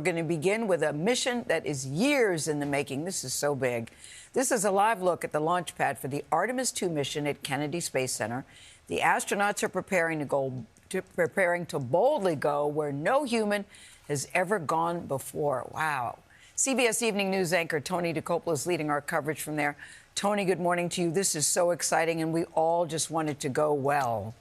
We're going to begin with a mission that is years in the making. This is so big. This is a live look at the launch pad for the Artemis II mission at Kennedy Space Center. The astronauts are preparing to boldly go where no human has ever gone before. Wow. CBS Evening News anchor Tony DeCoppola is leading our coverage from there. Tony, good morning to you. This is so exciting, and we all just want it to go well.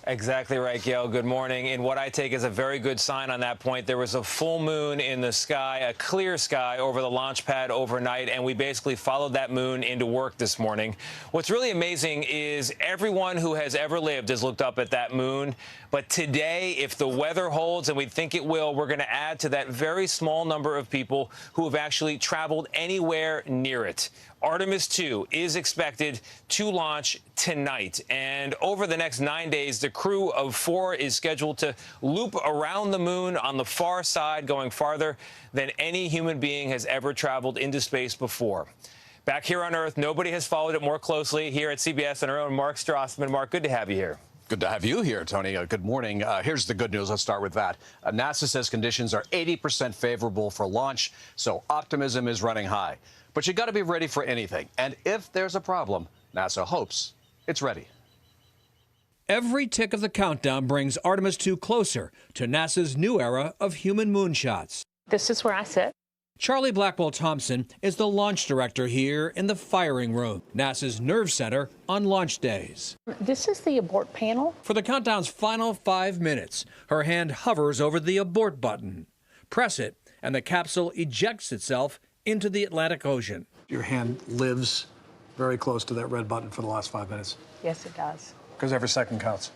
Exactly right, Gayle. Good morning. And what I take as a very good sign on that point, there was a full moon in the sky, a clear sky over the launch pad overnight, and we basically followed that moon into work this morning. What's really amazing is everyone who has ever lived has looked up at that moon. But today, if the weather holds, and we think it will, we're going to add to that very small number of people who have actually traveled anywhere near it. Artemis II is expected to launch tonight. And over the next 9 days, the crew of 4 is scheduled to loop around the moon on the far side, going farther than any human being has ever traveled into space before. Back here on Earth, nobody has followed it more closely. Here at CBS and our own Mark Strassmann. Mark, good to have you here. Good to have you here, Tony. Good morning. Here's the good news. Let's start with that. NASA says conditions are 80% favorable for launch, so optimism is running high. But you got to be ready for anything. And if there's a problem, NASA hopes it's ready. Every tick of the countdown brings Artemis II closer to NASA's new era of human moonshots. This is where I sit. Charlie Blackwell-Thompson is the launch director here in the firing room, NASA's nerve center on launch days. This is the abort panel. For the countdown's final 5 minutes, her hand hovers over the abort button. Press it, and the capsule ejects itself into the Atlantic Ocean. Your hand lives very close to that red button for the last 5 minutes. Yes, it does. Because every second counts.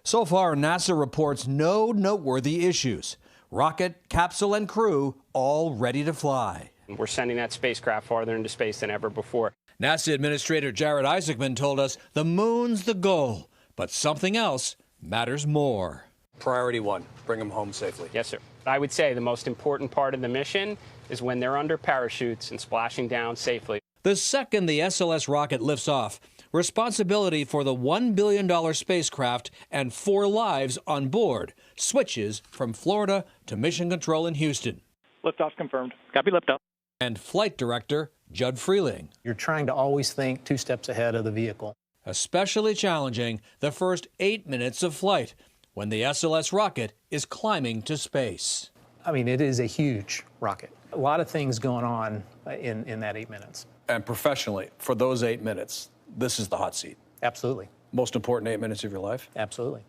So far, NASA reports no noteworthy issues. Rocket, capsule, and crew all ready to fly. We're sending that spacecraft farther into space than ever before. NASA Administrator Jared Isaacman told us the moon's the goal, but something else matters more. Priority 1, bring them home safely. Yes, sir. I would say the most important part of the mission is when they're under parachutes and splashing down safely. The second the SLS rocket lifts off, responsibility for the $1 billion spacecraft and 4 lives on board switches from Florida to Mission Control in Houston. Liftoff confirmed. Copy liftoff. And Flight Director Judd Freeling. You're trying to always think 2 steps ahead of the vehicle. Especially challenging the first 8 minutes of flight when the SLS rocket is climbing to space. I mean, it is a huge rocket. A lot of things going on in that 8 minutes. And professionally, for those 8 minutes, this is the hot seat. Absolutely. Most important 8 minutes of your life? Absolutely.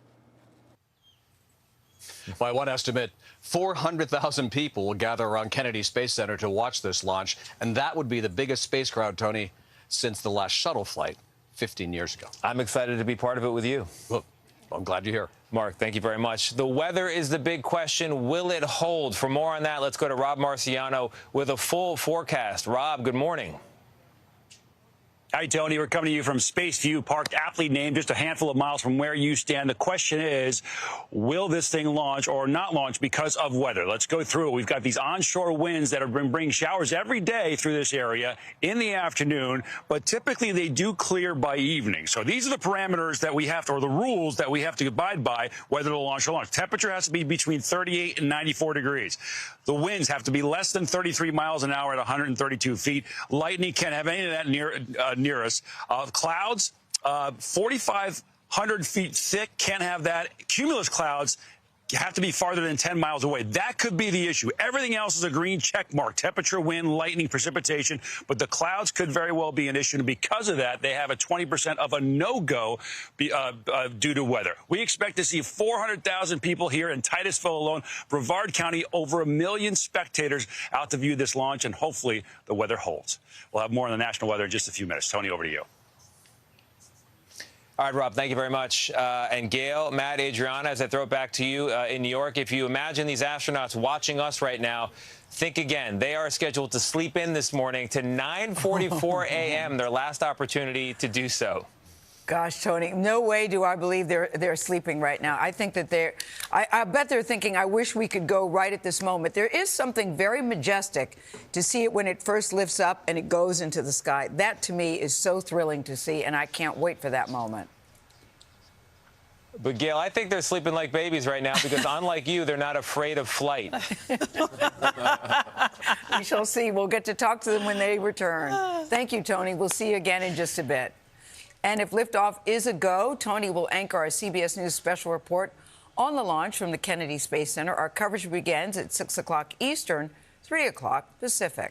By one estimate, 400,000 people will gather around Kennedy Space Center to watch this launch, and that would be the biggest space crowd, Tony, since the last shuttle flight 15 years ago. I'm excited to be part of it with you. Well, I'm glad you're here. Mark, thank you very much. The weather is the big question. Will it hold? For more on that, let's go to Rob Marciano with a full forecast. Rob, good morning. Hi, Tony. We're coming to you from Space View Park, aptly named just a handful of miles from where you stand. The question is, will this thing launch or not launch because of weather? Let's go through it. We've got these onshore winds that have been bringing showers every day through this area in the afternoon, but typically they do clear by evening. So these are the parameters that we have to, or the rules that we have to abide by, whether to launch or launch. Temperature has to be between 38 and 94 degrees. The winds have to be less than 33 miles an hour at 132 feet. Lightning can't have any of that near us. Clouds, 4,500 feet thick, can't have that. Cumulus clouds have to be farther than 10 miles away. That could be the issue. Everything else is a green check mark: temperature, wind, lightning, precipitation. But the clouds could very well be an issue. And because of that, they have a 20% of a no-go due to weather. We expect to see 400,000 people here in Titusville alone, Brevard County, over 1 million spectators out to view this launch, and hopefully the weather holds. We'll have more on the national weather in just a few minutes. Tony, over to you. All right, Rob, thank you very much. And Gayle, Matt, Adriana, as I throw it back to you in New York, if you imagine these astronauts watching us right now, think again. They are scheduled to sleep in this morning to 9:44 a.m., their last opportunity to do so. Gosh, Tony, no way do I believe they're sleeping right now. I think that I bet they're thinking, I wish we could go right at this moment. There is something very majestic to see it when it first lifts up and it goes into the sky. That, to me, is so thrilling to see, and I can't wait for that moment. But, Gayle, I think they're sleeping like babies right now because, unlike you, they're not afraid of flight. We shall see. We'll get to talk to them when they return. Thank you, Tony. We'll see you again in just a bit. And if liftoff is a go, Tony will anchor our CBS News special report on the launch from the Kennedy Space Center. Our coverage begins at 6 o'clock Eastern, 3 o'clock Pacific.